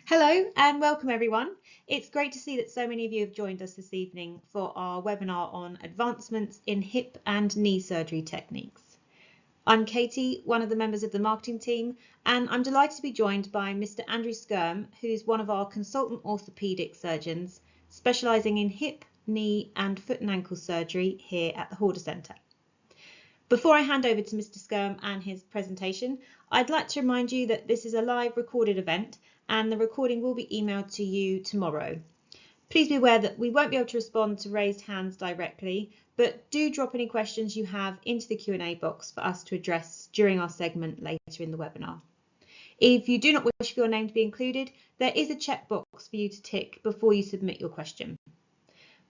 Hello and welcome everyone. It's great to see that so many of you have joined us this evening for our webinar on advancements in hip and knee surgery techniques. I'm Katie, one of the members of the marketing team, and I'm delighted to be joined by Mr Andrew Skyrme, who's one of our consultant orthopaedic surgeons specialising in hip, knee and foot and ankle surgery here at the Horder Centre. Before I hand over to Mr Skyrme and his presentation, I'd like to remind you that this is a live recorded event and the recording will be emailed to you tomorrow. Please be aware that we won't be able to respond to raised hands directly, but do drop any questions you have into the Q&A box for us to address during our segment later in the webinar. If you do not wish for your name to be included, there is a checkbox for you to tick before you submit your question.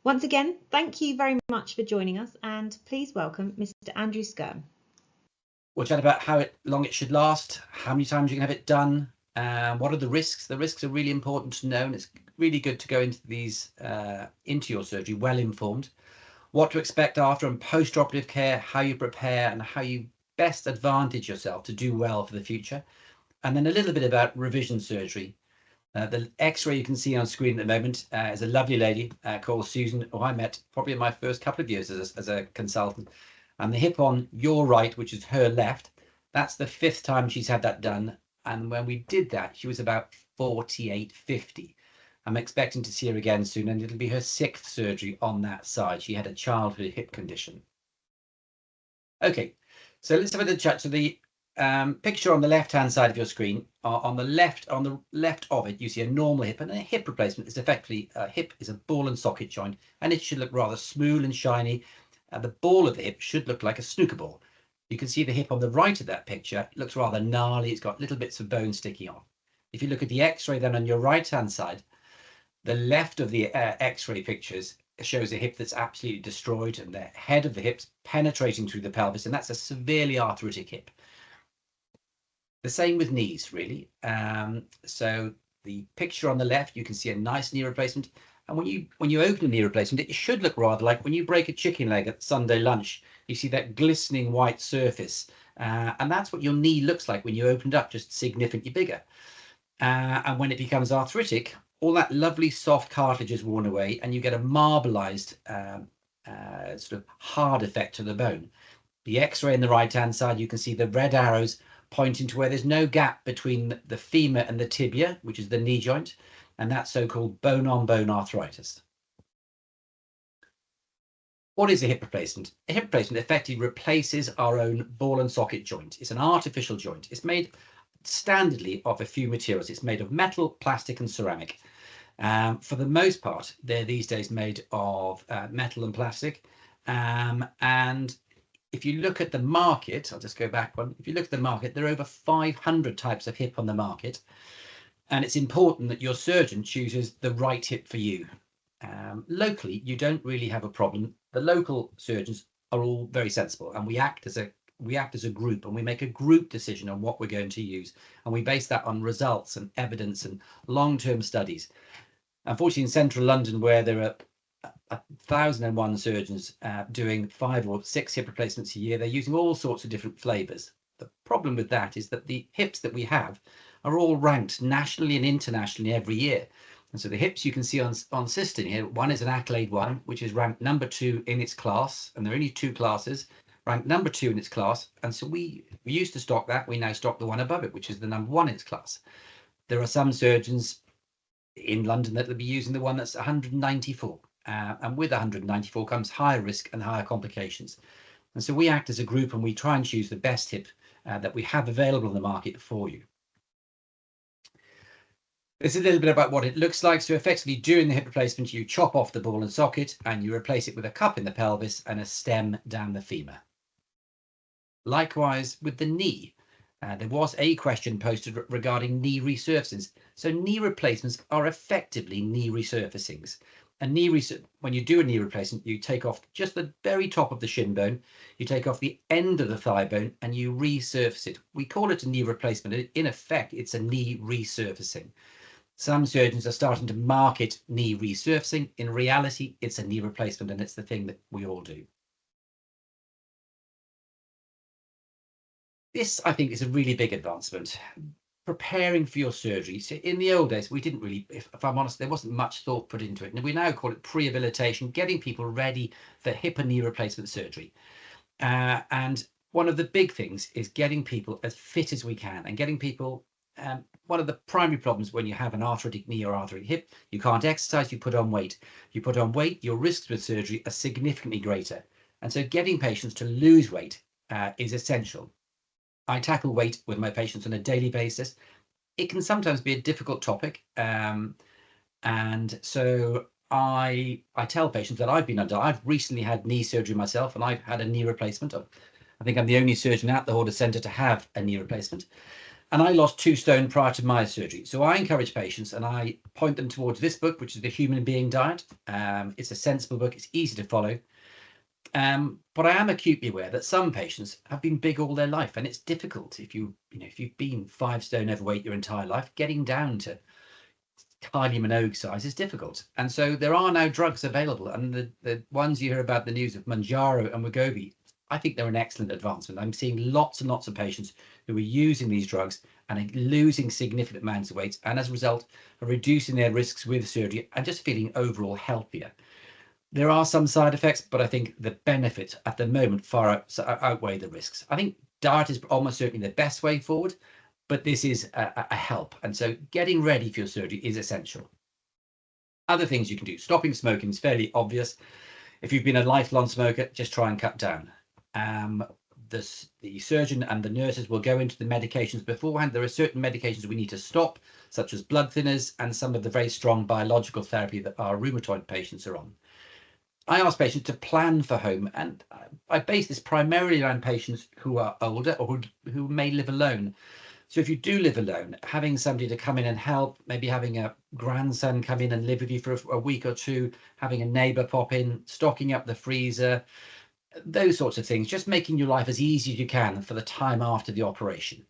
Once again, thank you very much for joining us and please welcome Mr Andrew Skyrme. We'll chat about how long it should last, how many times you can have it done, what are the risks. The risks are really important to know, and it's really good to go into these into your surgery well informed. What to expect after and post-operative care, how you prepare and how you best advantage yourself to do well for the future. And then a little bit about revision surgery. The X-ray you can see on screen at the moment is a lovely lady called Susan, who I met probably in my first couple of years as a consultant. And the hip on your right, which is her left, that's the 5th time she's had that done. And when we did that, she was about 48, 50. I'm expecting to see her again soon, and it'll be her 6th surgery on that side. She had a childhood hip condition. Okay, so let's have a little chat. So the picture on the left-hand side of your screen, on the left of it, you see a normal hip, and a hip replacement is effectively a hip is a ball and socket joint, and it should look rather smooth and shiny. The ball of the hip should look like a snooker ball. You can see the hip on the right of that picture. It looks rather gnarly. It's got little bits of bone sticking off. If you look at the X-ray then on your right-hand side, the left of the X-ray pictures shows a hip that's absolutely destroyed, and the head of the hip's penetrating through the pelvis, and that's a severely arthritic hip. The same with knees, really. So the picture on the left, you can see a nice knee replacement. And when you open a knee replacement, it should look rather like when you break a chicken leg at Sunday lunch. You see that glistening white surface. And that's what your knee looks like when you open it up, just significantly bigger. And when it becomes arthritic, all that lovely soft cartilage is worn away, and you get a marbleized sort of hard effect to the bone. The X-ray on the right-hand side, you can see the red arrows pointing to where there's no gap between the femur and the tibia, which is the knee joint, and that's so-called bone-on-bone arthritis. What is a hip replacement? A hip replacement effectively replaces our own ball and socket joint. It's an artificial joint. It's made standardly of a few materials. It's made of metal, plastic and ceramic. For the most part, they're these days made of metal and plastic. And if you look at the market, I'll just go back one. If you look at the market, there are over 500 types of hip on the market. And it's important that your surgeon chooses the right hip for you. Locally, you don't really have a problem. The local surgeons are all very sensible, and we act as a group, and we make a group decision on what we're going to use, and we base that on results and evidence and long-term studies. Unfortunately, in central London, where there are 1,001 surgeons doing 5 or 6 hip replacements a year, they're using all sorts of different flavors. The problem with that is that the hips that we have are all ranked nationally and internationally every year. And so the hips you can see on Cystin here, one is an Accolade 1, which is ranked number 2 in its class, and there are only 2 classes, ranked number 2 in its class. And so we used to stock that, we now stock the one above it, which is the number 1 in its class. There are some surgeons in London that will be using the one that's 194. And with 194 comes higher risk and higher complications. And so we act as a group, and we try and choose the best hip that we have available on the market for you. This is a little bit about what it looks like. So effectively, during the hip replacement, you chop off the ball and socket and you replace it with a cup in the pelvis and a stem down the femur. Likewise with the knee. There was a question posted regarding knee resurfacings. So knee replacements are effectively knee resurfacings. When you do a knee replacement, you take off just the very top of the shin bone, you take off the end of the thigh bone, and you resurface it. We call it a knee replacement. In effect, it's a knee resurfacing. Some surgeons are starting to market knee resurfacing. In reality, it's a knee replacement, and it's the thing that we all do. This, I think, is a really big advancement. preparing for your surgery. So in the old days, we didn't really, if I'm honest, there wasn't much thought put into it. And we now call it prehabilitation, getting people ready for hip and knee replacement surgery. And one of the big things is getting people as fit as we can and getting people. One of the primary problems when you have an arthritic knee or arthritic hip, you can't exercise, you put on weight. You put on weight, your risks with surgery are significantly greater. And so getting patients to lose weight is essential. I tackle weight with my patients on a daily basis. It can sometimes be a difficult topic. And so I tell patients that I've recently had knee surgery myself, and I've had a knee replacement. I think I'm the only surgeon at the Horder Centre to have a knee replacement. And I lost 2 stone prior to my surgery. So I encourage patients and I point them towards this book, which is The Human Being Diet. It's a sensible book. It's easy to follow. But I am acutely aware that some patients have been big all their life, and it's difficult if if you've been 5 stone overweight your entire life, getting down to Kylie Minogue size is difficult. And so there are now drugs available, and the ones you hear about the news of Mounjaro and Wegovy, I think they're an excellent advancement. I'm seeing lots and lots of patients who are using these drugs and are losing significant amounts of weight, and as a result are reducing their risks with surgery and just feeling overall healthier. There are some side effects, but I think the benefits at the moment far outweigh the risks. I think diet is almost certainly the best way forward, but this is a help. And so getting ready for your surgery is essential. Other things you can do. Stopping smoking is fairly obvious. If you've been a lifelong smoker, just try and cut down. The surgeon and the nurses will go into the medications beforehand. There are certain medications we need to stop, such as blood thinners and some of the very strong biological therapy that our rheumatoid patients are on. I ask patients to plan for home, and I base this primarily around patients who are older or who may live alone. So if you do live alone, having somebody to come in and help, maybe having a grandson come in and live with you for a week or two, having a neighbour pop in, stocking up the freezer, those sorts of things, just making your life as easy as you can for the time after the operation.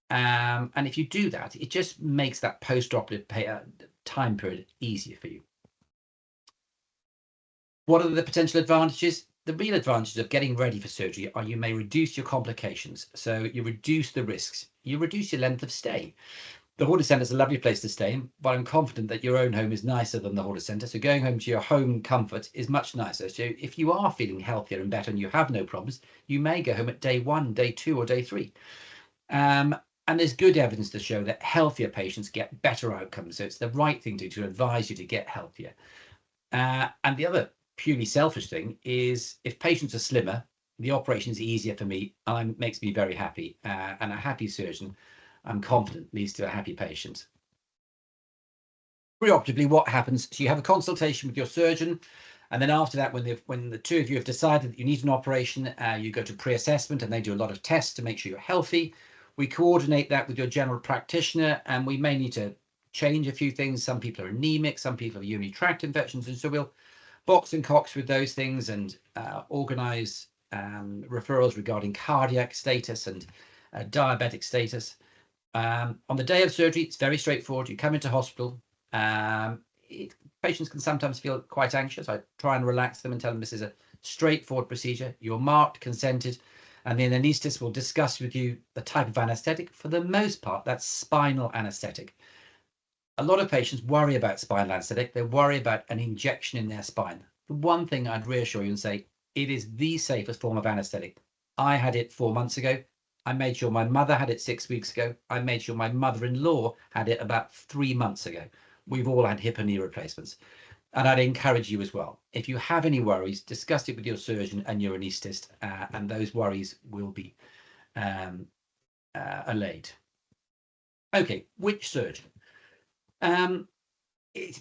And if you do that, it just makes that post-operative time period easier for you. What are the potential advantages? The real advantages of getting ready for surgery are you may reduce your complications. So you reduce the risks. You reduce your length of stay. The Horder Centre is a lovely place to stay, but I'm confident that your own home is nicer than the Horder Centre. So going home to your home comfort is much nicer. So if you are feeling healthier and better and you have no problems, you may go home at day 1, day 2, or day 3. And there's good evidence to show that healthier patients get better outcomes. So it's the right thing to advise you to get healthier. And the other purely selfish thing is if patients are slimmer, the operation is easier for me and makes me very happy. And a happy surgeon, I'm confident, leads to a happy patient. Preoperatively, what happens? So you have a consultation with your surgeon, and then after that, when the two of you have decided that you need an operation, you go to pre-assessment, and they do a lot of tests to make sure you're healthy. We coordinate that with your general practitioner, and we may need to change a few things. Some people are anemic, some people have urinary tract infections, and so we'll box and cox with those things and organise referrals regarding cardiac status and diabetic status. On the day of surgery, it's very straightforward. You come into hospital. Patients can sometimes feel quite anxious. I try and relax them and tell them this is a straightforward procedure. You're marked, consented, and the anaesthetist will discuss with you the type of anaesthetic. For the most part, that's spinal anaesthetic. A lot of patients worry about spinal anaesthetic. They worry about an injection in their spine. The one thing I'd reassure you and say, it is the safest form of anaesthetic. I had it 4 months ago. I made sure my mother had it 6 weeks ago. I made sure my mother-in-law had it about 3 months ago. We've all had hip and knee replacements. And I'd encourage you as well. If you have any worries, discuss it with your surgeon and your anaesthetist, and those worries will be allayed. Okay, which surgeon?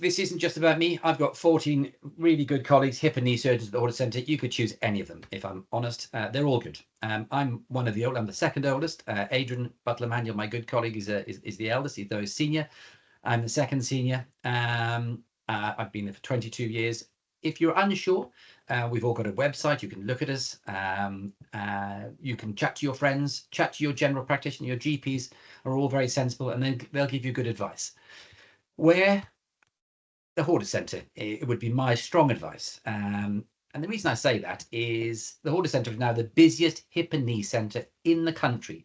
This isn't just about me. I've got 14 really good colleagues, hip and knee surgeons at the Horder Centre. You could choose any of them, if I'm honest. They're all good. I'm one of the old. I'm the second oldest. Adrian Butler-Manuel, my good colleague, is the eldest. He's though senior. I'm the second senior. I've been there for 22 years. If you're unsure, we've all got a website. You can look at us. You can chat to your friends, chat to your general practitioner. Your GPs are all very sensible, and they'll give you good advice. Where? The Horder Centre, it would be my strong advice. And the reason I say that is the Horder Centre is now the busiest hip and knee centre in the country.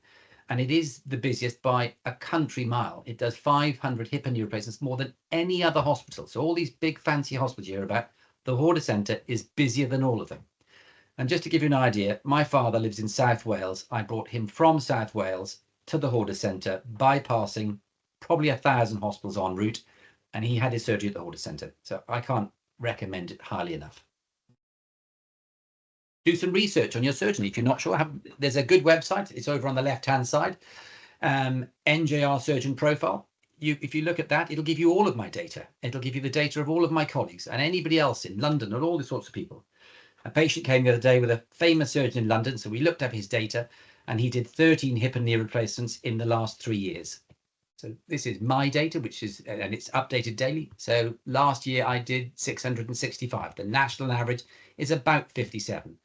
and it is the busiest by a country mile. It does 500 hip and knee replacements, more than any other hospital. So all these big fancy hospitals you hear about, the Horder Centre is busier than all of them. And just to give you an idea, my father lives in South Wales. I brought him from South Wales to the Horder Centre, bypassing probably 1,000 hospitals en route, and he had his surgery at the Horder Centre. So I can't recommend it highly enough. Do some research on your surgery. If you're not sure, there's a good website. It's over on the left-hand side, NJR Surgeon Profile. If you look at that, it'll give you all of my data. It'll give you the data of all of my colleagues and anybody else in London and all these sorts of people. A patient came the other day with a famous surgeon in London, so we looked up his data, and he did 13 hip and knee replacements in the last 3 years. So this is my data, and it's updated daily. So last year I did 665. The national average is about 57.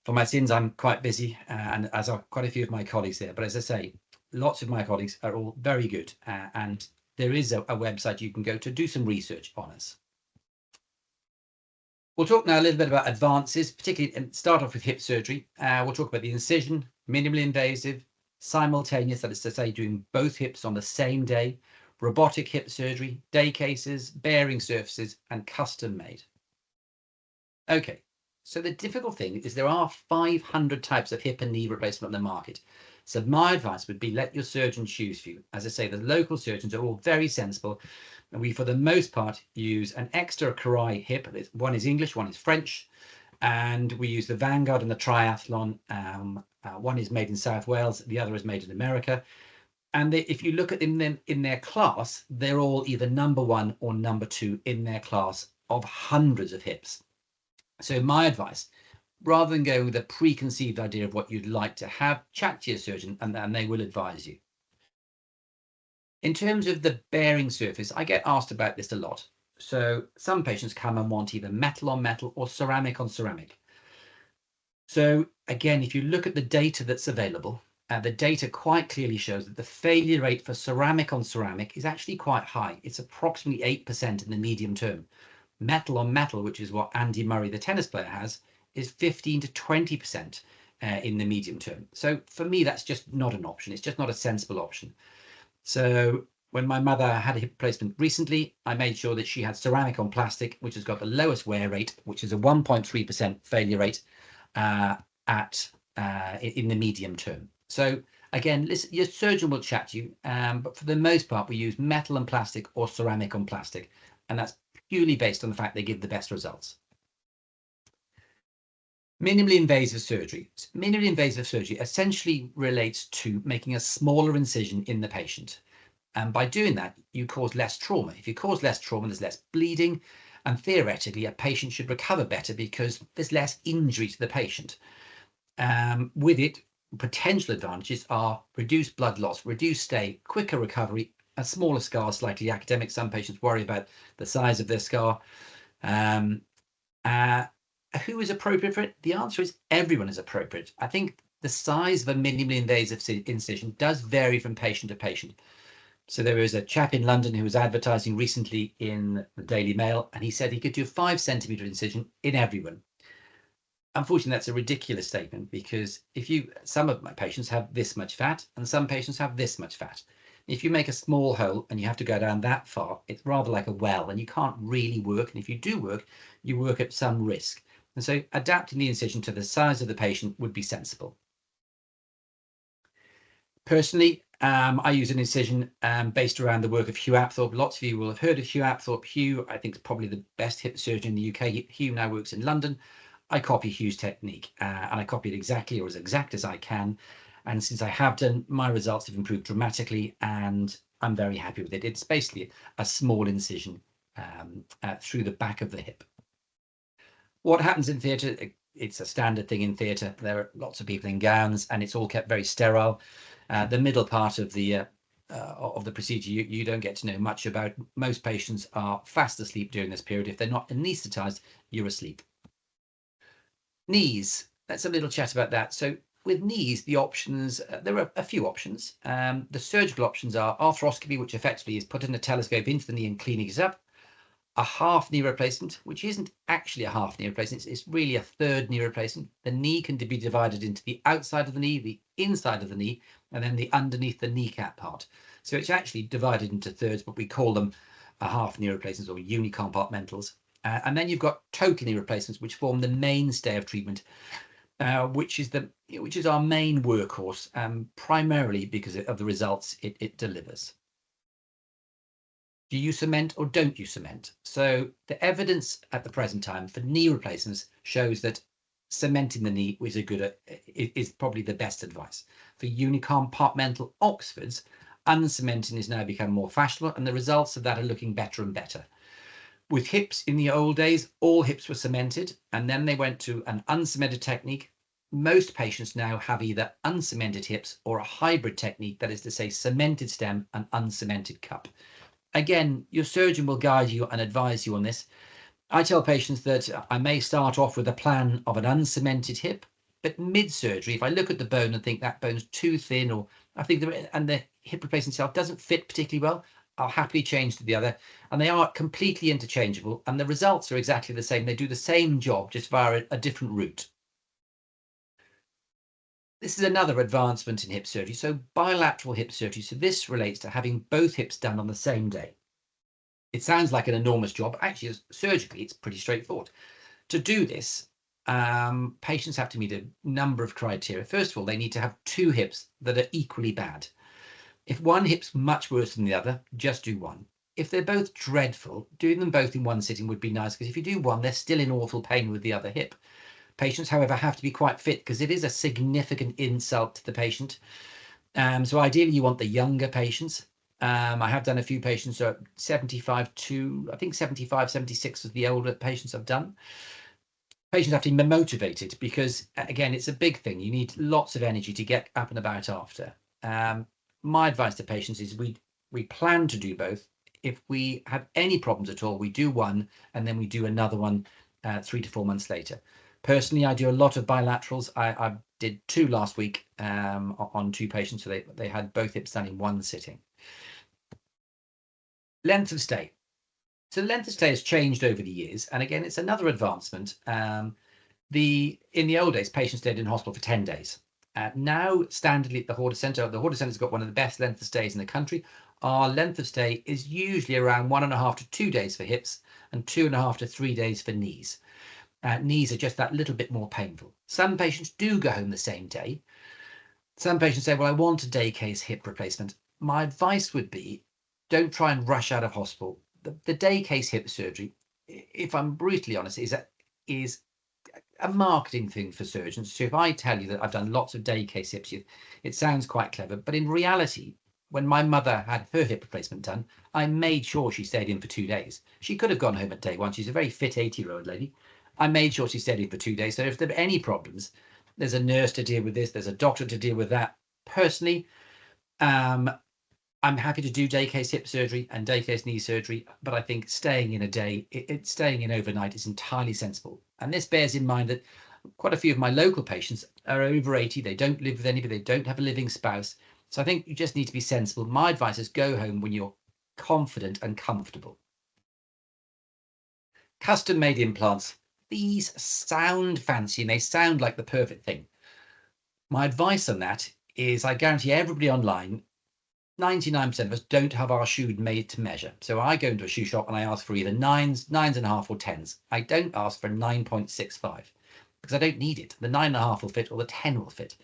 For my sins, I'm quite busy, and as are quite a few of my colleagues there. But as I say, lots of my colleagues are all very good, and there is a website you can go to do some research on us. We'll talk now a little bit about advances, particularly, and start off with hip surgery. We'll talk about the incision, minimally invasive, simultaneous, that is to say, doing both hips on the same day, robotic hip surgery, day cases, bearing surfaces, and custom made. Okay, so the difficult thing is there are 500 types of hip and knee replacement on the market. So my advice would be let your surgeon choose for you. As I say, the local surgeons are all very sensible. And we, for the most part, use an extra Karai hip. One is English, one is French. And we use the Vanguard and the Triathlon. One is made in South Wales, the other is made in America. And if you look at them in their class, they're all either number 1 or number 2 in their class of hundreds of hips. So my advice, rather than go with a preconceived idea of what you'd like to have, chat to your surgeon and they will advise you. In terms of the bearing surface, I get asked about this a lot. So some patients come and want either metal on metal or ceramic on ceramic. So again, if you look at the data that's available, the data quite clearly shows that the failure rate for ceramic on ceramic is actually quite high. It's approximately 8% in the medium term. Metal on metal, which is what Andy Murray, the tennis player, has, is 15 to 20% in the medium term. So for me, that's just not an option. It's just not a sensible option. So when my mother had a hip replacement recently, I made sure that she had ceramic on plastic, which has got the lowest wear rate, which is a 1.3% failure rate in the medium term. So again, listen, your surgeon will chat to you, but for the most part, we use metal and plastic or ceramic on plastic, and that's purely based on the fact they give the best results. Minimally invasive surgery. Minimally invasive surgery essentially relates to making a smaller incision in the patient. And by doing that, you cause less trauma. If you cause less trauma, there's less bleeding. And theoretically, a patient should recover better because there's less injury to the patient. With it, potential advantages are reduced blood loss, reduced stay, quicker recovery, a smaller scar, slightly academic. Some patients worry about the size of their scar. Who is appropriate for it? The answer is everyone is appropriate. I think the size of a minimally invasive incision does vary from patient to patient. So there was a chap in London who was advertising recently in the Daily Mail, and he said he could do a 5-centimetre incision in everyone. Unfortunately, that's a ridiculous statement because some of my patients have this much fat and some patients have this much fat. If you make a small hole and you have to go down that far, it's rather like a well and you can't really work. And if you do work, you work at some risk. And so adapting the incision to the size of the patient would be sensible. Personally, I use an incision based around the work of Hugh Apthorpe. Lots of you will have heard of Hugh Apthorpe. Hugh, I think, is probably the best hip surgeon in the UK. Hugh now works in London. I copy Hugh's technique and I copy it exactly or as exact as I can. And since I have done, my results have improved dramatically and I'm very happy with it. It's basically a small incision through the back of the hip. What happens in theatre? It's a standard thing in theatre. There are lots of people in gowns and it's all kept very sterile. The middle part of the procedure, you don't get to know much about. Most patients are fast asleep during this period. If they're not anaesthetised, you're asleep. Knees, let's have a little chat about that. So with knees, the options, there are a few options. The surgical options are arthroscopy, which effectively is putting a telescope into the knee and cleaning it up. A half knee replacement, which isn't actually a half knee replacement, it's really a third knee replacement. The knee can be divided into the outside of the knee, the inside of the knee, and then the underneath the kneecap part. So it's actually divided into thirds, but we call them half knee replacements or unicompartmentals. And then you've got total knee replacements, which form the mainstay of treatment, which is our main workhorse, primarily because of the results it delivers. Do you cement or don't you cement? So the evidence at the present time for knee replacements shows that cementing the knee is probably the best advice. For unicompartmental Oxfords, uncementing has now become more fashionable, and the results of that are looking better and better. With hips in the old days, all hips were cemented, and then they went to an uncemented technique. Most patients now have either uncemented hips or a hybrid technique, that is to say cemented stem and uncemented cup. Again, your surgeon will guide you and advise you on this. I tell patients that I may start off with a plan of an uncemented hip, but mid-surgery, if I look at the bone and think that bone's too thin, or I think the hip replacement itself doesn't fit particularly well, I'll happily change to the other. And they are completely interchangeable, and the results are exactly the same. They do the same job, just via a different route. This is another advancement in hip surgery, so bilateral hip surgery. So this relates to having both hips done on the same day. It sounds like an enormous job. Actually, surgically, it's pretty straightforward. To do this, patients have to meet a number of criteria. First of all, they need to have two hips that are equally bad. If one hip's much worse than the other, just do one. If they're both dreadful, doing them both in one sitting would be nice, because if you do one, they're still in awful pain with the other hip. Patients, however, have to be quite fit, because it is a significant insult to the patient. So ideally, you want the younger patients. I have done a few patients at 75 to, I think 75, 76 was the older patients I've done. Patients have to be motivated, because, again, it's a big thing. You need lots of energy to get up and about after. My advice to patients is we plan to do both. If we have any problems at all, we do one, and then we do another one 3 to 4 months later. Personally, I do a lot of bilaterals. I did 2 last week on 2 patients, so they had both hips done in one sitting. Length of stay. So the length of stay has changed over the years, and again, it's another advancement. In the old days, patients stayed in hospital for 10 days. Now, standardly at the Horder Centre, the Horder Centre's got one of the best length of stays in the country. Our length of stay is usually around 1.5 to 2 days for hips and 2.5 to 3 days for knees. Knees are just that little bit more painful. Some patients do go home the same day. Some patients say, well, I want a day case hip replacement. My advice would be, don't try and rush out of hospital. The day case hip surgery, if I'm brutally honest, is a marketing thing for surgeons. So if I tell you that I've done lots of day case hips, it sounds quite clever. But in reality, when my mother had her hip replacement done, I made sure she stayed in for 2 days. She could have gone home at day 1. She's a very fit 80-year-old lady. I made sure she stayed in for 2 days. So if there are any problems, there's a nurse to deal with this, there's a doctor to deal with that. Personally, I'm happy to do day case hip surgery and day case knee surgery, but I think staying in a day, staying in overnight is entirely sensible. And this bears in mind that quite a few of my local patients are over 80. They don't live with anybody. They don't have a living spouse. So I think you just need to be sensible. My advice is go home when you're confident and comfortable. Custom-made implants. These sound fancy and they sound like the perfect thing. My advice on that is I guarantee everybody online, 99% of us don't have our shoe made to measure. So I go into a shoe shop and I ask for either 9s, 9.5 or 10s. I don't ask for 9.65 because I don't need it. The 9.5 will fit or the 10 will fit.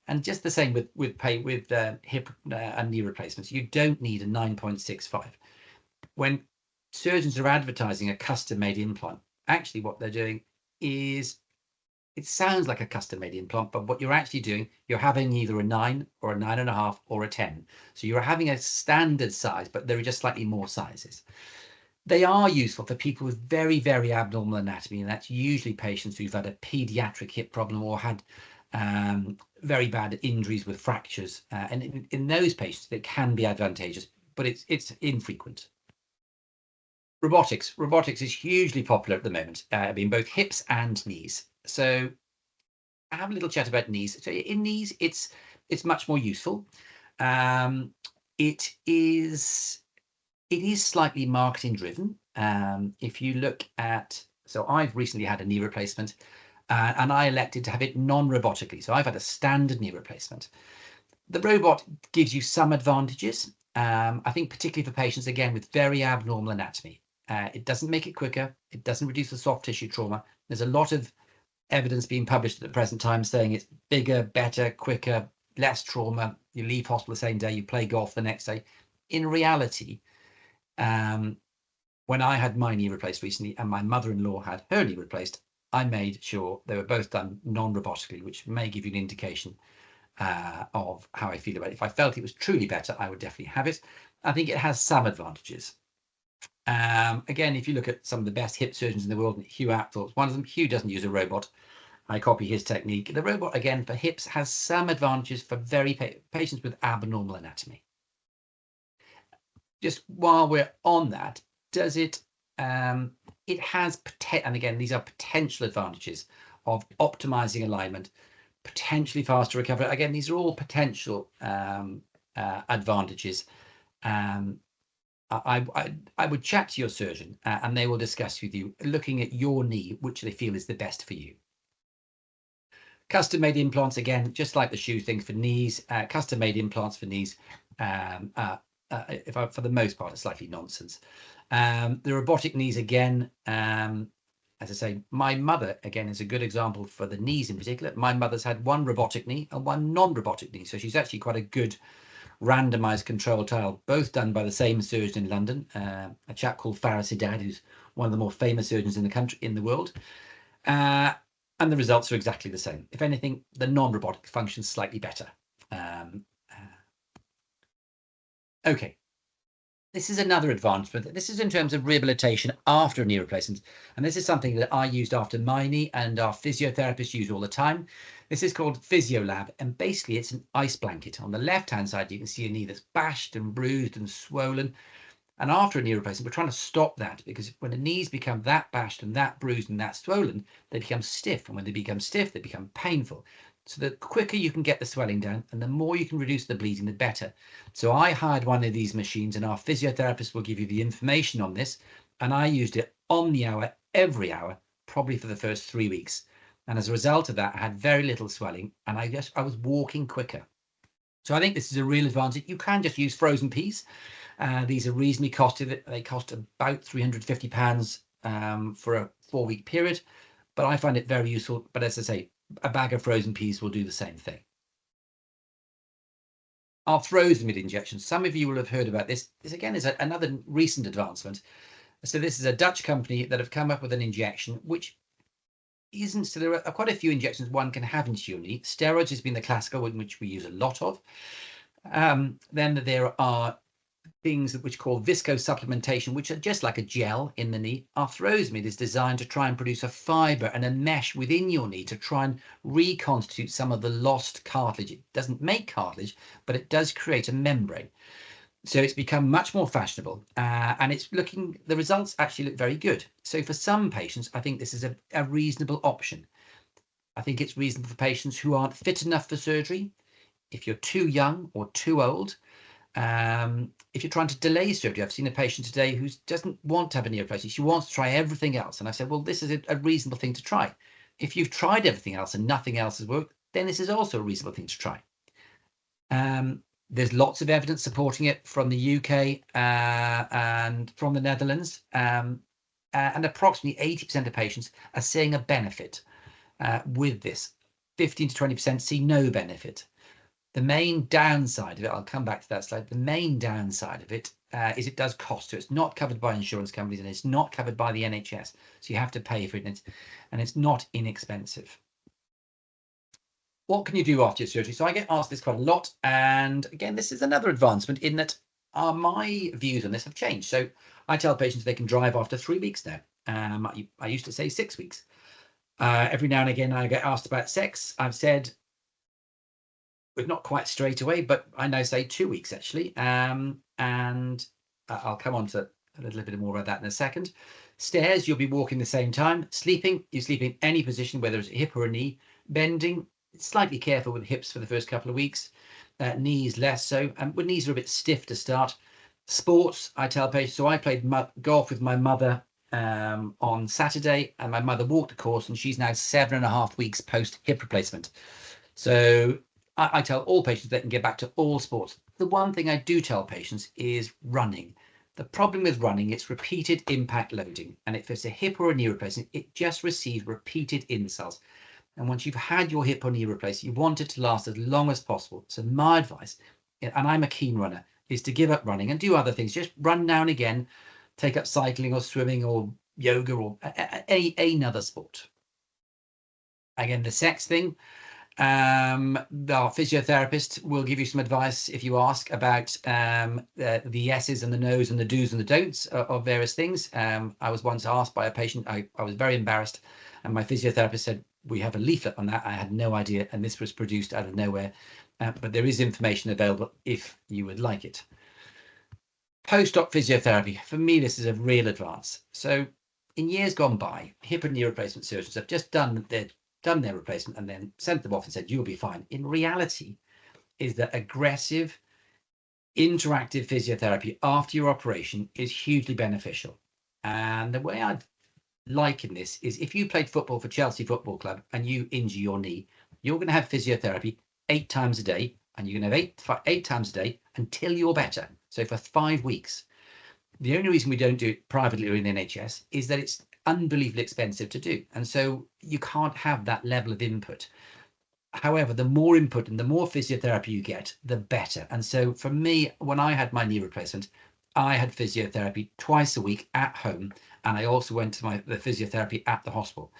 And just the same with hip and knee replacements. You don't need a 9.65. When surgeons are advertising a custom-made implant, actually what they're doing is, it sounds like a custom-made implant, but what you're actually doing, you're having either a 9 or a 9.5 or a 10. So you're having a standard size, but there are just slightly more sizes. They are useful for people with very, very abnormal anatomy, and that's usually patients who've had a pediatric hip problem or had very bad injuries with fractures. And in those patients, it can be advantageous, but it's infrequent. Robotics is hugely popular at the moment, in both hips and knees. So I have a little chat about knees. So in knees, it's much more useful. It is slightly marketing driven. If you look at, so I've recently had a knee replacement, and I elected to have it non-robotically. So I've had a standard knee replacement. The robot gives you some advantages. I think particularly for patients, again, with very abnormal anatomy. It doesn't make it quicker. It doesn't reduce the soft tissue trauma. There's a lot of evidence being published at the present time saying it's bigger, better, quicker, less trauma. You leave hospital the same day, you play golf the next day. In reality, when I had my knee replaced recently and my mother-in-law had her knee replaced, I made sure they were both done non-robotically, which may give you an indication of how I feel about it. If I felt it was truly better, I would definitely have it. I think it has some advantages. Again, if you look at some of the best hip surgeons in the world, Hugh Apthorpe's one of them. Hugh doesn't use a robot. I copy his technique. The robot, again, for hips has some advantages for patients with abnormal anatomy. Just while we're on that, does it, it has, and again, these are potential advantages of optimizing alignment, potentially faster recovery. Again, these are all potential advantages. I would chat to your surgeon and they will discuss with you, looking at your knee, which they feel is the best for you. Custom-made implants, again, just like the shoe thing for knees, custom-made implants for knees, for the most part, are slightly nonsense. The robotic knees, again, as I say, my mother, again, is a good example for the knees in particular. My mother's had one robotic knee and one non-robotic knee, so she's actually quite a good randomized control trial, both done by the same surgeon in London, a chap called Farah, who's one of the more famous surgeons in the world. And the results are exactly the same. If anything, the non-robotic functions slightly better. Okay. This is another advancement. This is in terms of rehabilitation after a knee replacement. And this is something that I used after my knee and our physiotherapists use all the time. This is called PhysioLab. And basically it's an ice blanket. On the left-hand side, you can see a knee that's bashed and bruised and swollen. And after a knee replacement, we're trying to stop that, because when the knees become that bashed and that bruised and that swollen, they become stiff. And when they become stiff, they become painful. So the quicker you can get the swelling down and the more you can reduce the bleeding, the better. So I hired one of these machines, and our physiotherapist will give you the information on this. And I used it on the hour, every hour, probably for the first 3 weeks. And as a result of that, I had very little swelling, and I was walking quicker. So I think this is a real advantage. You can just use frozen peas. These are reasonably costly. They cost about £350 for a 4-week period, but I find it very useful. But as I say, a bag of frozen peas will do the same thing. Arthrosamid injections. Some of you will have heard about this. This again is another recent advancement. So this is a Dutch company that have come up with an injection which isn't, so there are quite a few injections one can have into your knee. Steroids has been the classical one, which we use a lot of. Then there are things which call viscosupplementation, which are just like a gel in the knee. Arthrosamid is designed to try and produce a fiber and a mesh within your knee to try and reconstitute some of the lost cartilage. It doesn't make cartilage, but it does create a membrane. So it's become much more fashionable, and the results actually look very good. So for some patients, I think this is a reasonable option. I think it's reasonable for patients who aren't fit enough for surgery. If you're too young or too old, if you're trying to delay surgery, I've seen a patient today who doesn't want to have a knee replacement. She wants to try everything else. And I said, well, this is a reasonable thing to try. If you've tried everything else and nothing else has worked, then this is also a reasonable thing to try. There's lots of evidence supporting it from the UK and from the Netherlands. And approximately 80% of patients are seeing a benefit with this. 15 to 20% see no benefit. The main downside of it, I'll come back to that slide, the main downside of it is it does cost. So it's not covered by insurance companies and it's not covered by the NHS. So you have to pay for it, and it's not inexpensive. What can you do after your surgery? So I get asked this quite a lot. And again, this is another advancement in that my views on this have changed. So I tell patients they can drive after 3 weeks now. I used to say 6 weeks. Every now and again, I get asked about sex. I've said, but not quite straight away, but I now say 2 weeks actually. And I'll come on to a little bit more about that in a second. Stairs, you'll be walking the same time. Sleeping, you sleep in any position, whether it's a hip or a knee. Bending, slightly careful with hips for the first couple of weeks. Knees less so. And when knees are a bit stiff to start. Sports, I tell patients, so I played golf with my mother on Saturday, and my mother walked the course, and she's now 7.5 weeks post hip replacement. So I tell all patients they can get back to all sports. The one thing I do tell patients is running. The problem with running, it's repeated impact loading. And if it's a hip or a knee replacement, it just receives repeated insults. And once you've had your hip or knee replaced, you want it to last as long as possible. So my advice, and I'm a keen runner, is to give up running and do other things. Just run now and again, take up cycling or swimming or yoga or another sport. Again, the sex thing, our physiotherapist will give you some advice if you ask about the yeses and the nos and the do's and the don'ts of various things. I was once asked by a patient, I was very embarrassed, and my physiotherapist said, we have a leaflet on that. I had no idea, and this was produced out of nowhere, but there is information available if you would like it. Post-op physiotherapy, for me, this is a real advance. So in years gone by, hip and knee replacement surgeons have just done their replacement and then sent them off and said, you'll be fine. In reality, is that aggressive, interactive physiotherapy after your operation is hugely beneficial. And the way I'd liken this is if you played football for Chelsea Football Club and you injure your knee, you're going to have physiotherapy 8 times a day, and you're going to have eight times a day until you're better. So for 5 weeks. The only reason we don't do it privately or in the NHS is that it's unbelievably expensive to do, and so you can't have that level of input. However, the more input and the more physiotherapy you get, the better. And so for me, when I had my knee replacement, I had physiotherapy twice a week at home, and I also went to the physiotherapy at the hospital.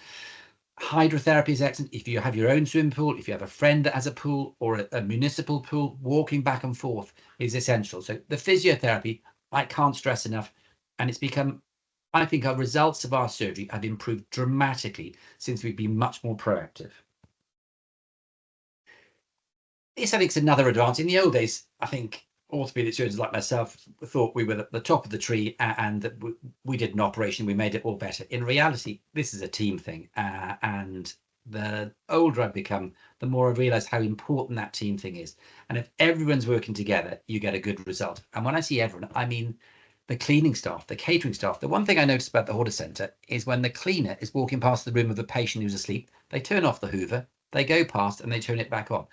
Hydrotherapy is excellent. If you have your own swimming pool, if you have a friend that has a pool or a municipal pool, walking back and forth is essential. So the physiotherapy, I can't stress enough, and it's become, I think our results of our surgery have improved dramatically since we've been much more proactive. This, I think, is another advance. In the old days, I think orthopaedic surgeons like myself thought we were at the top of the tree and that we did an operation, we made it all better. In reality, this is a team thing. And the older I've become, the more I realise how important that team thing is. And if everyone's working together, you get a good result. And when I see everyone, I mean the cleaning staff, the catering staff. The one thing I noticed about the Horder Centre is when the cleaner is walking past the room of the patient who's asleep, they turn off the hoover, they go past and they turn it back on.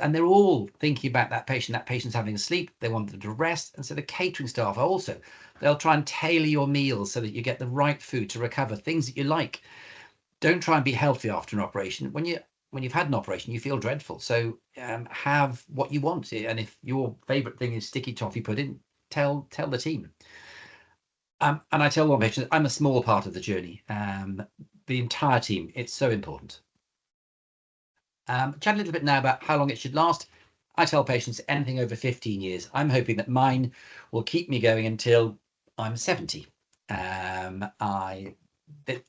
And they're all thinking about that patient. That patient's having a sleep, they want them to rest. And so the catering staff also, they'll try and tailor your meals so that you get the right food to recover, things that you like. Don't try and be healthy after an operation. When you've had an operation, you feel dreadful. So have what you want. And if your favorite thing is sticky toffee pudding, tell the team. And I tell one patient, I'm a small part of the journey. The entire team, it's so important. Chat a little bit now about how long it should last. I tell patients anything over 15 years. I'm hoping that mine will keep me going until I'm 70. The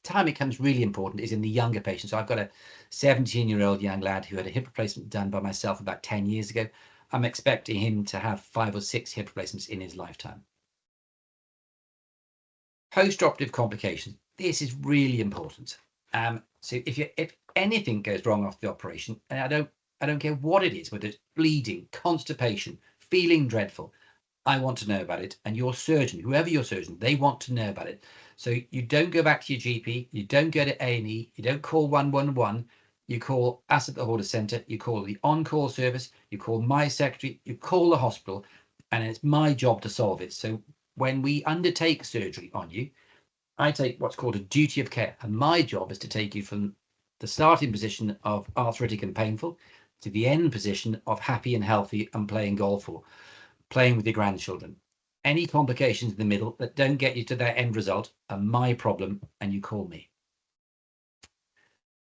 time it becomes really important is in the younger patients. So I've got a 17-year-old young lad who had a hip replacement done by myself about 10 years ago. I'm expecting him to have 5 or 6 hip replacements in his lifetime. Post-operative complications. This is really important. So if anything goes wrong after the operation, and I don't care what it is, whether it's bleeding, constipation, feeling dreadful, I want to know about it. And your surgeon, whoever your surgeon, they want to know about it. So you don't go back to your GP, you don't go to A&E, you don't call 111, you call us at the Horder Centre, you call the on-call service, you call my secretary, you call the hospital, and it's my job to solve it. So when we undertake surgery on you, I take what's called a duty of care, and my job is to take you from the starting position of arthritic and painful to the end position of happy and healthy and playing golf or playing with your grandchildren. Any complications in the middle that don't get you to that end result are my problem, and you call me.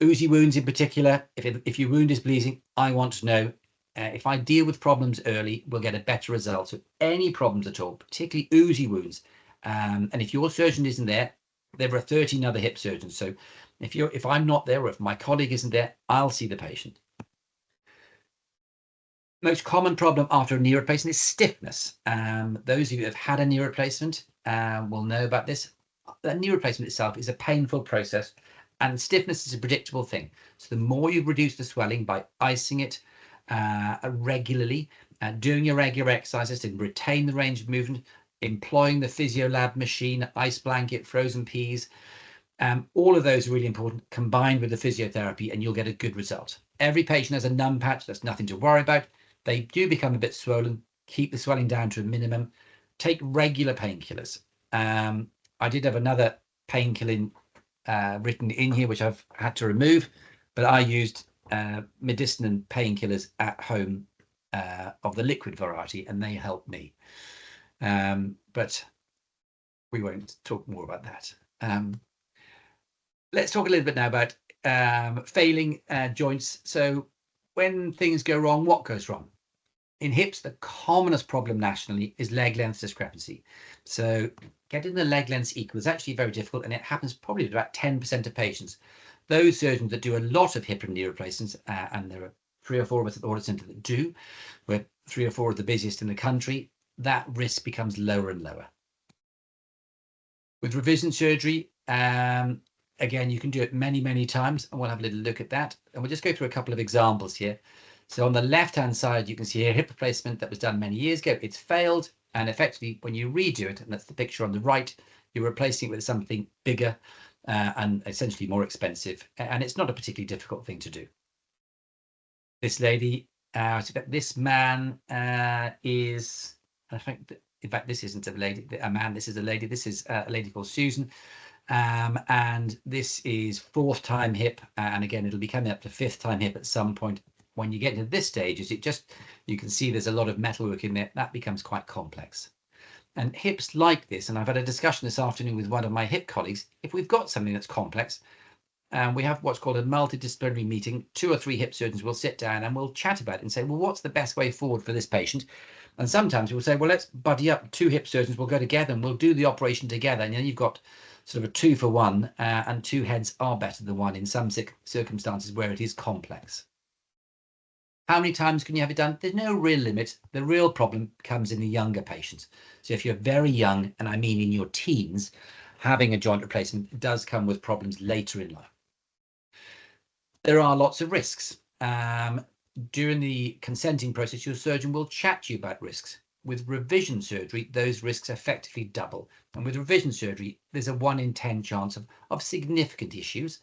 Oozy wounds in particular, if your wound is bleeding, I want to know. If I deal with problems early, we'll get a better result. So any problems at all, particularly oozy wounds, and if your surgeon isn't there, there are 13 other hip surgeons. So if I'm not there, or if my colleague isn't there, I'll see the patient. Most common problem after a knee replacement is stiffness. Those of you who have had a knee replacement will know about this. The knee replacement itself is a painful process, and stiffness is a predictable thing. So the more you reduce the swelling by icing it regularly, doing your regular exercises to retain the range of movement, employing the Physiolab machine, ice blanket, frozen peas, all of those are really important, combined with the physiotherapy, and you'll get a good result. Every patient has a numb patch. That's nothing to worry about. They do become a bit swollen. Keep the swelling down to a minimum. Take regular painkillers. I did have another painkiller written in here, which I've had to remove, but I used medicinal painkillers at home of the liquid variety, and they helped me. But we won't talk more about that. Let's talk a little bit now about failing joints. So when things go wrong, what goes wrong? In hips, the commonest problem nationally is leg length discrepancy. So getting the leg lengths equal is actually very difficult, and it happens probably to about 10% of patients. Those surgeons that do a lot of hip and knee replacements, and there are 3 or 4 of us at the Horder Centre that do, we're 3 or 4 of the busiest in the country, that risk becomes lower and lower. With revision surgery, again, you can do it many, many times, and we'll have a little look at that. And we'll just go through a couple of examples here. So on the left-hand side, you can see a hip replacement that was done many years ago. It's failed, and effectively, when you redo it, and that's the picture on the right, you're replacing it with something bigger and essentially more expensive. And it's not a particularly difficult thing to do. This lady, this man is, I think, in fact, this isn't a man, this is a lady. This is a lady called Susan. And this is 4th time hip. And again, it'll be coming up to 5th time hip at some point. When you get to this stage, you can see there's a lot of metalwork in there. That becomes quite complex. And hips like this, and I've had a discussion this afternoon with one of my hip colleagues, if we've got something that's complex, and we have what's called a multidisciplinary meeting, 2 or 3 hip surgeons will sit down and we'll chat about it and say, well, what's the best way forward for this patient? And sometimes we'll say, well, let's buddy up. 2 hip surgeons will go together and we'll do the operation together. And you've got sort of a 2 for 1, and 2 heads are better than 1 in some circumstances where it is complex. How many times can you have it done? There's no real limit. The real problem comes in the younger patients. So if you're very young, and I mean in your teens, having a joint replacement does come with problems later in life. There are lots of risks. During the consenting process, your surgeon will chat to you about risks. With revision surgery, those risks effectively double. And with revision surgery, there's a 1 in 10 chance of significant issues.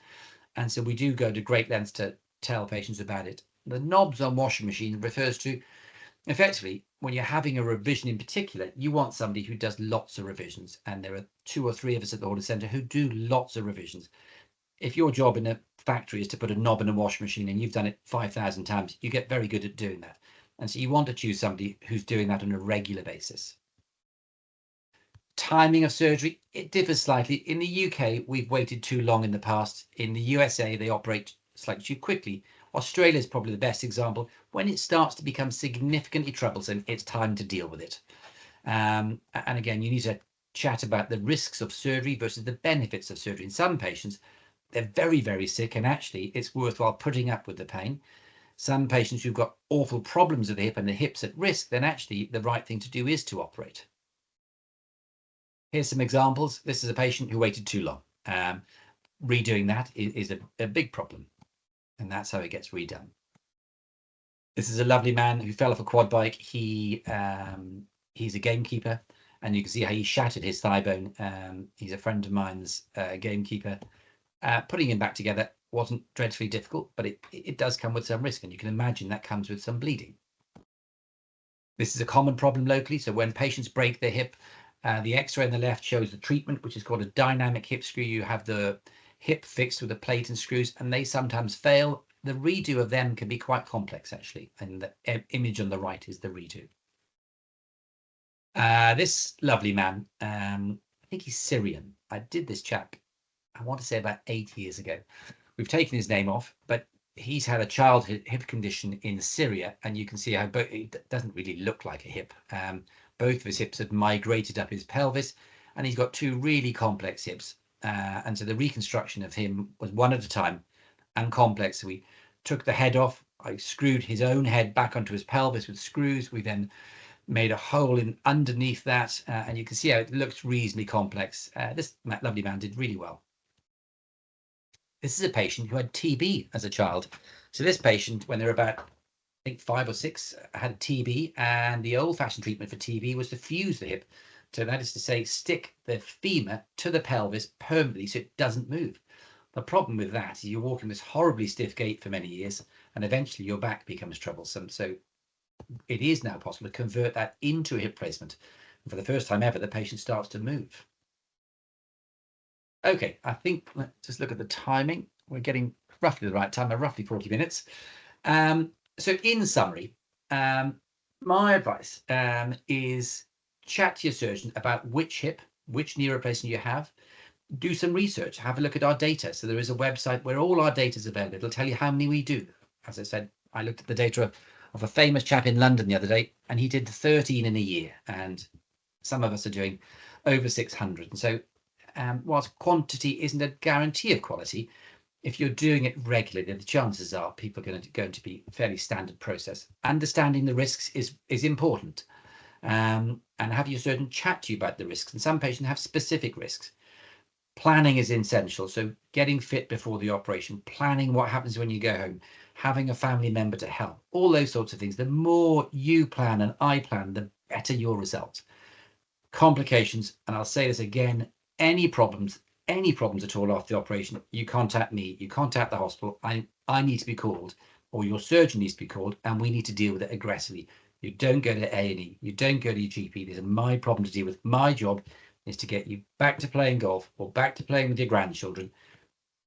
And so we do go to great lengths to tell patients about it. The knobs on washing machine refers to, effectively, when you're having a revision in particular, you want somebody who does lots of revisions. And there are 2 or 3 of us at the Horder Centre who do lots of revisions. If your job in a factory is to put a knob in a washing machine and you've done it 5,000 times, you get very good at doing that. And so you want to choose somebody who's doing that on a regular basis. Timing of surgery, it differs slightly. In the UK, we've waited too long in the past. In the USA, they operate slightly too quickly. Australia is probably the best example. When it starts to become significantly troublesome, it's time to deal with it. And again, you need to chat about the risks of surgery versus the benefits of surgery. In some patients, they're very, very sick, and actually it's worthwhile putting up with the pain. Some patients who've got awful problems with the hip and the hip's at risk, then actually the right thing to do is to operate. Here's some examples. This is a patient who waited too long. Redoing that is a big problem, and that's how it gets redone. This is a lovely man who fell off a quad bike. He's a gamekeeper, and you can see how he shattered his thigh bone. He's a friend of mine's gamekeeper. Putting him back together wasn't dreadfully difficult, but it does come with some risk, and you can imagine that comes with some bleeding. This is a common problem locally. So when patients break their hip, the X-ray on the left shows the treatment, which is called a dynamic hip screw. You have the hip fixed with a plate and screws, and they sometimes fail. The redo of them can be quite complex, actually, and the image on the right is the redo. This lovely man, I think he's Syrian. I did this chap, I want to say about 8 years ago. We've taken his name off, but he's had a childhood hip condition in Syria, and you can see how it doesn't really look like a hip. Both of his hips had migrated up his pelvis, and he's got 2 really complex hips. And so the reconstruction of him was 1 at a time and complex. So we took the head off. I screwed his own head back onto his pelvis with screws. We then made a hole in underneath that, and you can see how it looks reasonably complex. This lovely man did really well. This is a patient who had TB as a child. So this patient, when they were about, I think 5 or 6, had TB, and the old-fashioned treatment for TB was to fuse the hip. So that is to say, stick the femur to the pelvis permanently so it doesn't move. The problem with that is you're walking this horribly stiff gait for many years, and eventually your back becomes troublesome. So it is now possible to convert that into a hip replacement. And for the first time ever, the patient starts to move. Okay, I think let's just look at the timing. We're getting roughly the right time, roughly 40 minutes. So in summary, my advice is chat to your surgeon about which hip, which knee replacement you have. Do some research, have a look at our data. So there is a website where all our data is available. It'll tell you how many we do. As I said, I looked at the data of a famous chap in London the other day, and he did 13 in a year. And some of us are doing over 600. And so whilst quantity isn't a guarantee of quality, if you're doing it regularly, the chances are people are going to be fairly standard process. Understanding the risks is important, and have your surgeon chat to you about the risks. And some patients have specific risks. Planning is essential. So getting fit before the operation, planning what happens when you go home, having a family member to help, all those sorts of things. The more you plan and I plan, the better your results. Complications, and I'll say this again, any problems at all after the operation, you contact me, you contact the hospital. I need to be called, or your surgeon needs to be called, and we need to deal with it aggressively. You don't go to A&E, you don't go to your GP. These are my problems to deal with. My job is to get you back to playing golf or back to playing with your grandchildren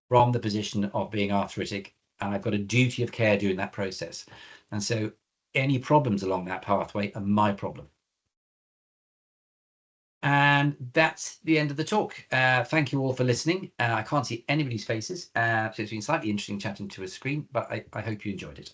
from the position of being arthritic, and I've got a duty of care during that process. And so any problems along that pathway are my problem. And that's the end of the talk. Thank you all for listening. I can't see anybody's faces, so it's been slightly interesting chatting to a screen, but I hope you enjoyed it.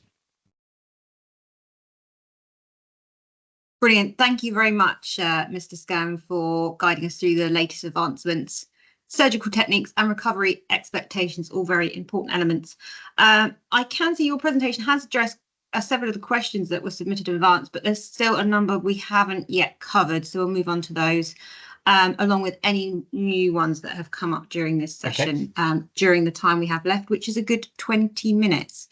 Brilliant. Thank you very much, Mr Skyrme, for guiding us through the latest advancements, surgical techniques and recovery expectations, all very important elements. I can see your presentation has addressed several of the questions that were submitted in advance, but there's still a number we haven't yet covered, so we'll move on to those, along with any new ones that have come up during this session, during the time we have left, which is a good 20 minutes.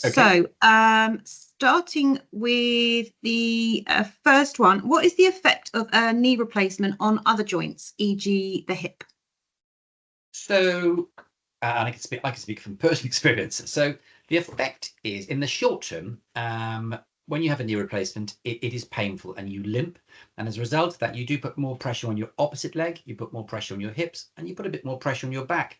Okay. So starting with the first one, what is the effect of a knee replacement on other joints, e.g. the hip? So, and I can speak from personal experience. So the effect is, in the short term, when you have a knee replacement, it is painful and you limp. And as a result of that, you do put more pressure on your opposite leg, you put more pressure on your hips, and you put a bit more pressure on your back.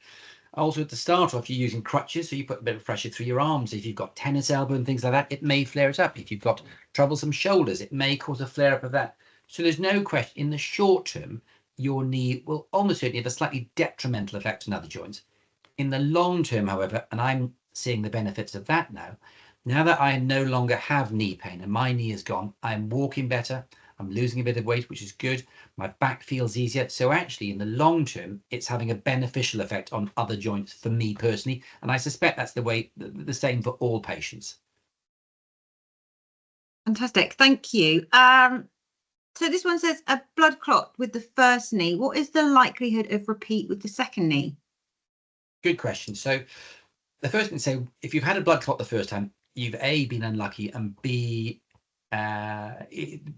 Also, at the start off, you're using crutches, so you put a bit of pressure through your arms. If you've got tennis elbow and things like that, it may flare it up. If you've got troublesome shoulders, it may cause a flare up of that. So there's no question, in the short term, your knee will almost certainly have a slightly detrimental effect on other joints. In the long term, however, and I'm seeing the benefits of that now that I no longer have knee pain and my knee is gone, I'm walking better, I'm losing a bit of weight, which is good. My back feels easier. So actually, in the long term, it's having a beneficial effect on other joints for me personally. And I suspect that's the same for all patients. Fantastic. Thank you. So this one says a blood clot with the first knee. What is the likelihood of repeat with the second knee? Good question. So the first thing to say, if you've had a blood clot the first time, you've A, been unlucky, and B,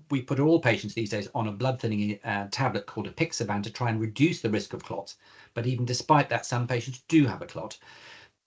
we put all patients these days on a blood thinning tablet called apixaban to try and reduce the risk of clots. But even despite that, some patients do have a clot.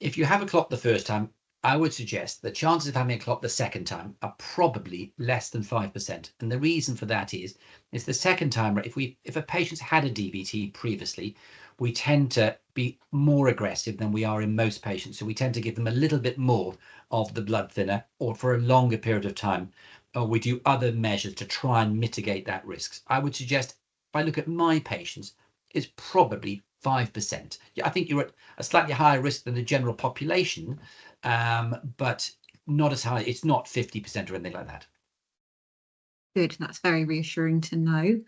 If you have a clot the first time, I would suggest the chances of having a clot the second time are probably less than 5%. And the reason for that is the second time, if a patient's had a DVT previously, we tend to be more aggressive than we are in most patients. So we tend to give them a little bit more of the blood thinner, or for a longer period of time, or we do other measures to try and mitigate that risk. I would suggest, if I look at my patients, it's probably 5%. I think you're at a slightly higher risk than the general population, but not as high. It's not 50% or anything like that. Good. That's very reassuring to know.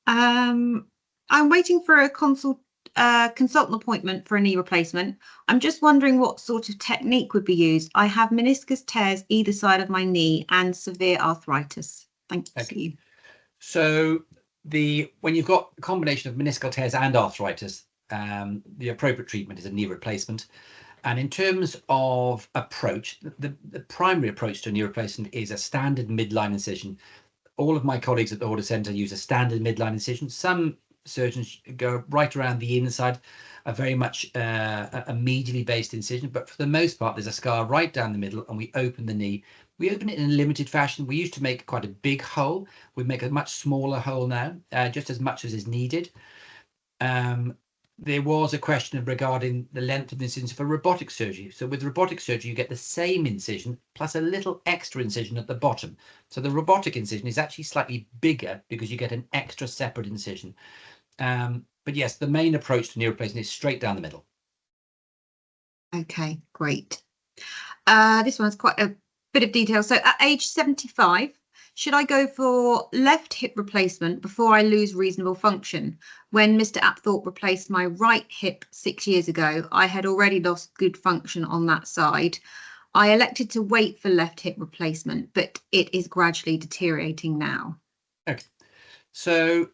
I'm waiting for a consultant appointment for a knee replacement. I'm just wondering what sort of technique would be used. I have meniscus tears either side of my knee and severe arthritis. Thank you. So when you've got a combination of meniscal tears and arthritis, the appropriate treatment is a knee replacement. And in terms of approach, the primary approach to a knee replacement is a standard midline incision. All of my colleagues at the Horder Centre use a standard midline incision. Some surgeons go right around the inside, a very much a medially based incision, but for the most part, there's a scar right down the middle, and we open the knee. We open it in a limited fashion. We used to make quite a big hole. We make a much smaller hole now, just as much as is needed. There was a question regarding the length of the incision for robotic surgery. So with robotic surgery, you get the same incision plus a little extra incision at the bottom. So the robotic incision is actually slightly bigger because you get an extra separate incision. But yes, the main approach to knee replacement is straight down the middle. Okay, great. This one's quite a bit of detail. So at age 75, should I go for left hip replacement before I lose reasonable function? When Mr Apthorpe replaced my right hip 6 years ago, I had already lost good function on that side. I elected to wait for left hip replacement, but it is gradually deteriorating now. Okay, so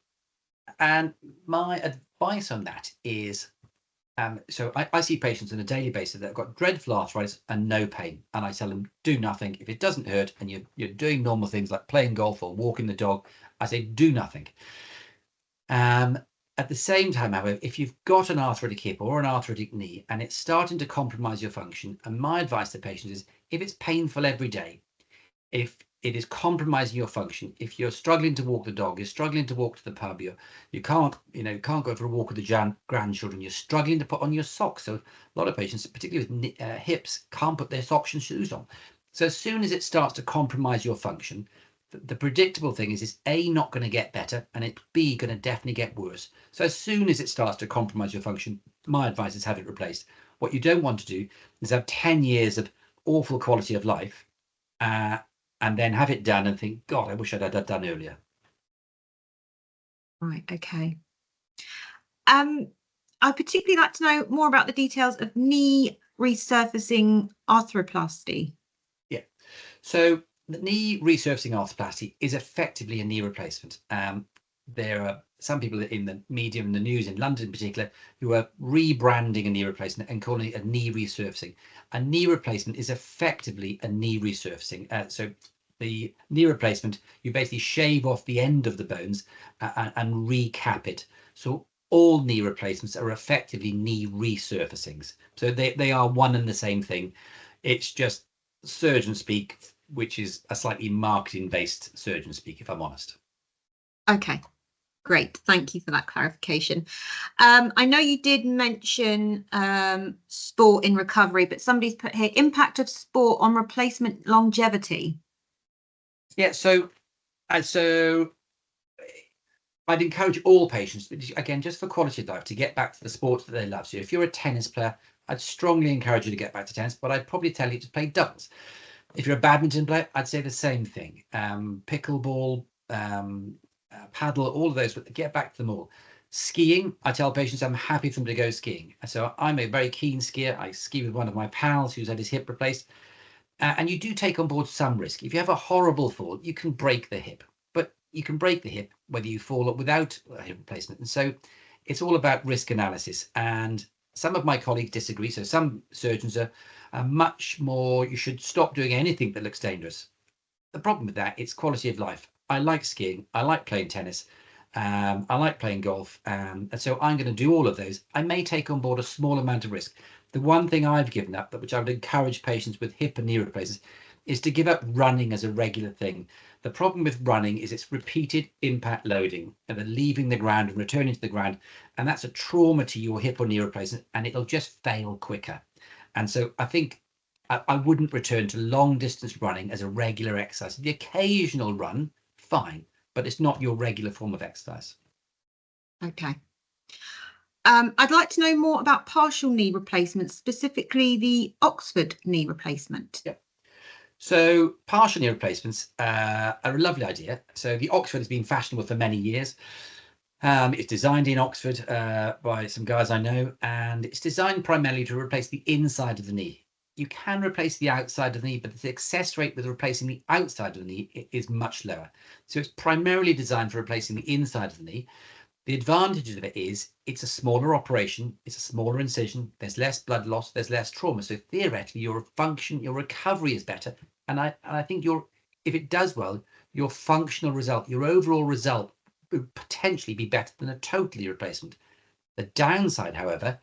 and my advice on that is, so I see patients on a daily basis that have got dreadful arthritis and no pain, and I tell them do nothing. If it doesn't hurt and you're doing normal things like playing golf or walking the dog, I say do nothing. At the same time, however, if you've got an arthritic hip or an arthritic knee and it's starting to compromise your function, and my advice to patients is, if it's painful every day, if it is compromising your function, if you're struggling to walk the dog, you're struggling to walk to the pub, you can't go for a walk with the grandchildren, you're struggling to put on your socks. So a lot of patients, particularly with hips, can't put their socks and shoes on. So as soon as it starts to compromise your function, the predictable thing is it's A, not going to get better, and it's B, going to definitely get worse. So as soon as it starts to compromise your function, my advice is have it replaced. What you don't want to do is have 10 years of awful quality of life, and then have it done and think, God, I wish I'd had that done earlier. Right, okay. I'd particularly like to know more about the details of knee resurfacing arthroplasty. Yeah, so the knee resurfacing arthroplasty is effectively a knee replacement. There are some people in the media and the news in London in particular who are rebranding a knee replacement and calling it a knee resurfacing. A knee replacement is effectively a knee resurfacing. So the knee replacement, you basically shave off the end of the bones and recap it. So all knee replacements are effectively knee resurfacings. So they are one and the same thing. It's just surgeon speak, which is a slightly marketing-based surgeon speak, if I'm honest. Okay, great. Thank you for that clarification. I know you did mention sport in recovery, but somebody's put here, impact of sport on replacement longevity. Yeah, so I'd encourage all patients, again, just for quality of life, to get back to the sports that they love. So if you're a tennis player, I'd strongly encourage you to get back to tennis, but I'd probably tell you to play doubles. If you're a badminton player, I'd say the same thing. Pickleball, paddle, all of those, but get back to them all. Skiing, I tell patients I'm happy for them to go skiing. So I'm a very keen skier. I ski with one of my pals who's had his hip replaced. And you do take on board some risk. If you have a horrible fall, you can break the hip. But you can break the hip whether you fall or without a hip replacement. And so it's all about risk analysis. And some of my colleagues disagree. So some surgeons are much more, you should stop doing anything that looks dangerous. The problem with that, it's quality of life. I like skiing. I like playing tennis. I like playing golf. And so I'm going to do all of those. I may take on board a small amount of risk. The one thing I've given up, which I would encourage patients with hip and knee replacements, is to give up running as a regular thing. The problem with running is it's repeated impact loading and then leaving the ground and returning to the ground. And that's a trauma to your hip or knee replacement, and it'll just fail quicker. And so I think I wouldn't return to long distance running as a regular exercise. The occasional run, fine, but it's not your regular form of exercise. Okay. I'd like to know more about partial knee replacements, specifically the Oxford knee replacement. Yeah. So partial knee replacements are a lovely idea. So the Oxford has been fashionable for many years. It's designed in Oxford by some guys I know, and it's designed primarily to replace the inside of the knee. You can replace the outside of the knee, but the success rate with replacing the outside of the knee is much lower. So it's primarily designed for replacing the inside of the knee. The advantage of it is it's a smaller operation, it's a smaller incision, there's less blood loss, there's less trauma. So theoretically, your function, your recovery is better. And I think if it does well, your functional result, your overall result would potentially be better than a total knee replacement. The downside, however,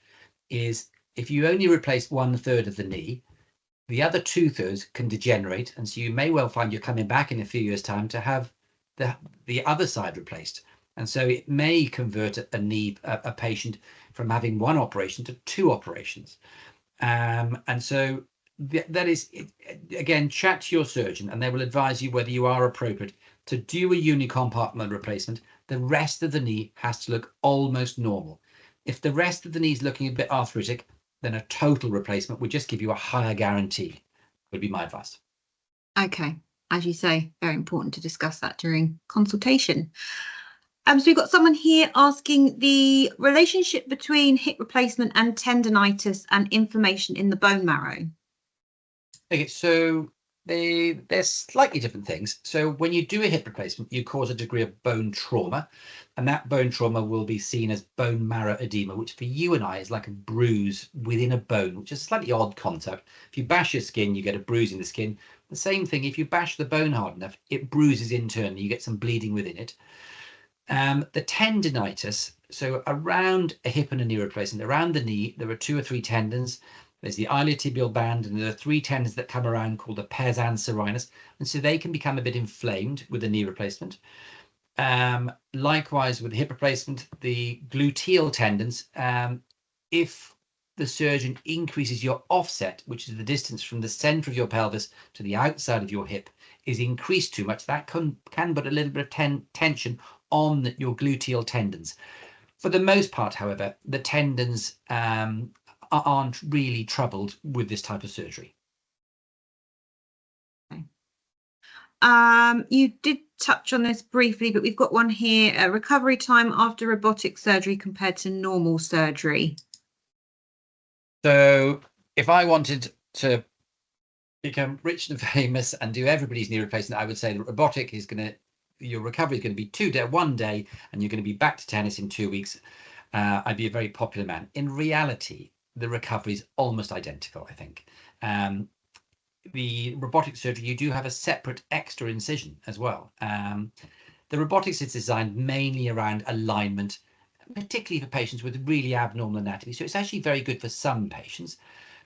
is if you only replace 1/3 of the knee, the other 2/3 can degenerate, and so you may well find you're coming back in a few years' time to have the other side replaced. And so it may convert a patient from having one operation to 2 operations. And so that is, again, chat to your surgeon and they will advise you whether you are appropriate to do a unicompartmental replacement. The rest of the knee has to look almost normal. If the rest of the knee is looking a bit arthritic, then a total replacement would just give you a higher guarantee, would be my advice. Okay, as you say, very important to discuss that during consultation. So we've got someone here asking the relationship between hip replacement and tendinitis and inflammation in the bone marrow. Okay, so they're slightly different things. So when you do a hip replacement, you cause a degree of bone trauma, and that bone trauma will be seen as bone marrow edema, which for you and I is like a bruise within a bone, which is a slightly odd concept. If you bash your skin, you get a bruise in the skin. The same thing, if you bash the bone hard enough, it bruises internally, you get some bleeding within it. The tendinitis, so around a hip and a knee replacement, around the knee, there are 2 or 3 tendons. There's the iliotibial band, and there are 3 tendons that come around called the pes anserinus, and so they can become a bit inflamed with the knee replacement. Likewise, with the hip replacement, the gluteal tendons, if the surgeon increases your offset, which is the distance from the center of your pelvis to the outside of your hip, is increased too much, that can put a little bit of tension on your gluteal tendons. For the most part, however, the tendons aren't really troubled with this type of surgery. Okay. You did touch on this briefly, but we've got one here, recovery time after robotic surgery compared to normal surgery. So if I wanted to become rich and famous and do everybody's knee replacement, I would say that robotic is your recovery is going to be 1 day, and you're going to be back to tennis in 2 weeks. I'd be a very popular man. In reality, the recovery is almost identical, I think. The robotic surgery, you do have a separate extra incision as well. The robotics is designed mainly around alignment, particularly for patients with really abnormal anatomy. So it's actually very good for some patients.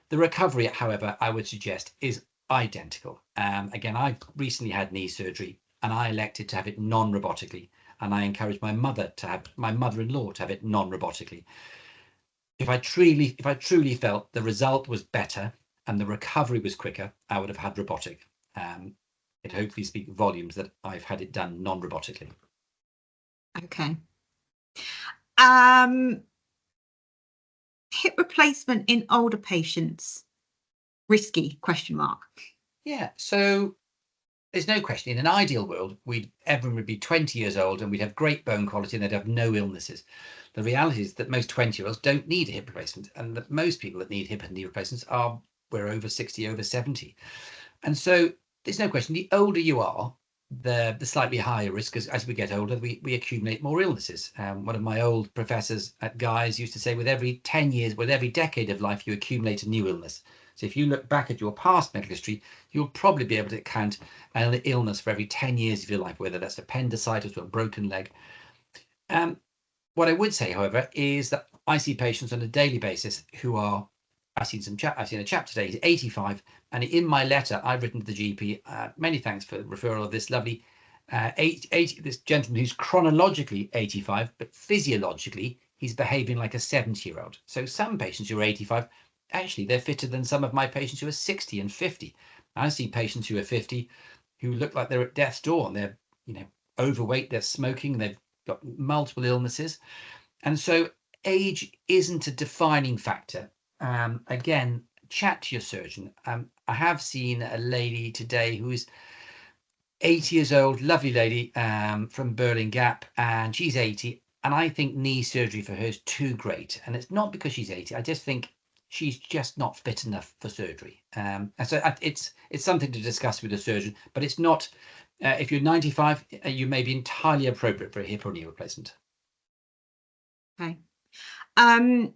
The recovery, however, I would suggest is identical. Again, I've recently had knee surgery and I elected to have it non-robotically, and I encouraged my mother-in-law to have it non-robotically. If I truly felt the result was better and the recovery was quicker, I would have had robotic. It hopefully speaks volumes that I've had it done non-robotically. Okay. Hip replacement in older patients, risky ? Yeah, so there's no question. In an ideal world, everyone would be 20 years old and we'd have great bone quality and they'd have no illnesses. The reality is that most 20-year-olds don't need a hip replacement, and that most people that need hip and knee replacements we're over 60, over 70. And so there's no question, the older you are, the slightly higher risk as we get older, we accumulate more illnesses. One of my old professors at Guy's used to say, with every 10 years, with every decade of life, you accumulate a new illness. So if you look back at your past medical history, you'll probably be able to count an illness for every 10 years of your life, whether that's appendicitis or a broken leg. What I would say, however, is that I see patients on a daily basis who are, I've seen a chap today, he's 85, and in my letter I've written to the GP, many thanks for the referral of this lovely this gentleman who's chronologically 85, but physiologically he's behaving like a 70-year-old. So some patients who are 85, actually they're fitter than some of my patients who are 60 and 50. I see patients who are 50 who look like they're at death's door, and they're overweight, they're smoking, they've got multiple illnesses. And so age isn't a defining factor. Again, chat to your surgeon. I have seen a lady today who is 80 years old, lovely lady, from Berlin Gap, and she's 80, and I think knee surgery for her is too great. And it's not because she's 80, I just think she's just not fit enough for surgery. And so it's something to discuss with the surgeon, but it's not, if you're 95, you may be entirely appropriate for a hip or knee replacement. Okay. And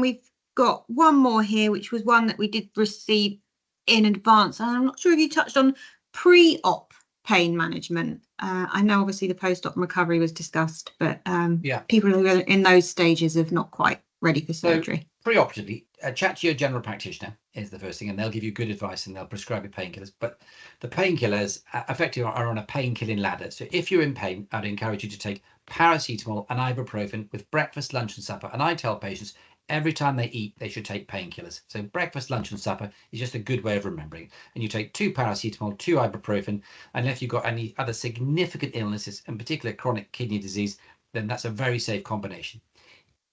we've got one more here, which was one that we did receive in advance. And I'm not sure if you touched on pre-op pain management. I know obviously the post-op recovery was discussed, but Yeah. people who are in those stages of not quite ready for surgery. Preoperatively, chat to your general practitioner is the first thing, and they'll give you good advice and they'll prescribe you painkillers. But the painkillers effectively are on a pain-killing ladder. So if you're in pain, I'd encourage you to take paracetamol and ibuprofen with breakfast, lunch and supper. And I tell patients every time they eat, they should take painkillers. So breakfast, lunch and supper is just a good way of remembering. And you take 2 paracetamol, 2 ibuprofen, and if you've got any other significant illnesses, in particular chronic kidney disease, then that's a very safe combination.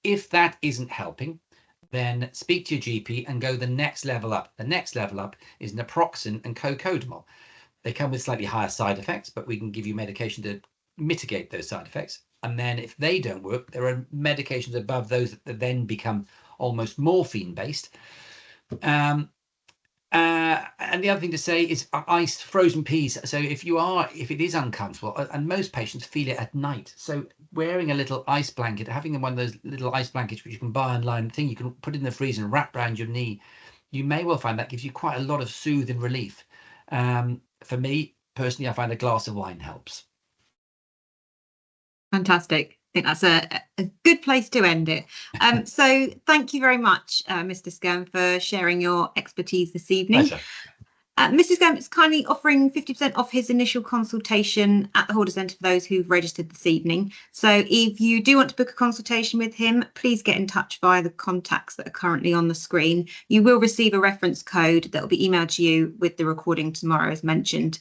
If that isn't helping, then speak to your GP and go the next level up. The next level up is naproxen and cocodamol. They come with slightly higher side effects, but we can give you medication to mitigate those side effects. And then if they don't work, there are medications above those that then become almost morphine based. And the other thing to say is iced frozen peas. So if it is uncomfortable, and most patients feel it at night, so wearing a little ice blanket, having one of those little ice blankets which you can buy online, thing you can put in the freezer and wrap around your knee, you may well find that gives you quite a lot of soothing relief. For me personally, I find a glass of wine helps. Fantastic. I think that's a good place to end it. So thank you very much, Mr. Skyrme, for sharing your expertise this evening. Pleasure. Mr. Skyrme is kindly offering 50% off his initial consultation at the Horder Centre for those who've registered this evening. So if you do want to book a consultation with him, please get in touch via the contacts that are currently on the screen. You will receive a reference code that will be emailed to you with the recording tomorrow, as mentioned.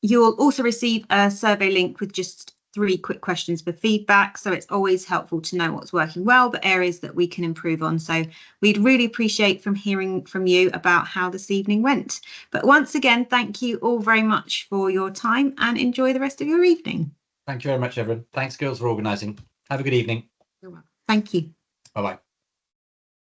You'll also receive a survey link with just 3 quick questions for feedback. So it's always helpful to know what's working well, but areas that we can improve on. So we'd really appreciate hearing from you about how this evening went. But once again, thank you all very much for your time and enjoy the rest of your evening. Thank you very much, everyone. Thanks, girls, for organising. Have a good evening. You're welcome. Thank you. Bye-bye.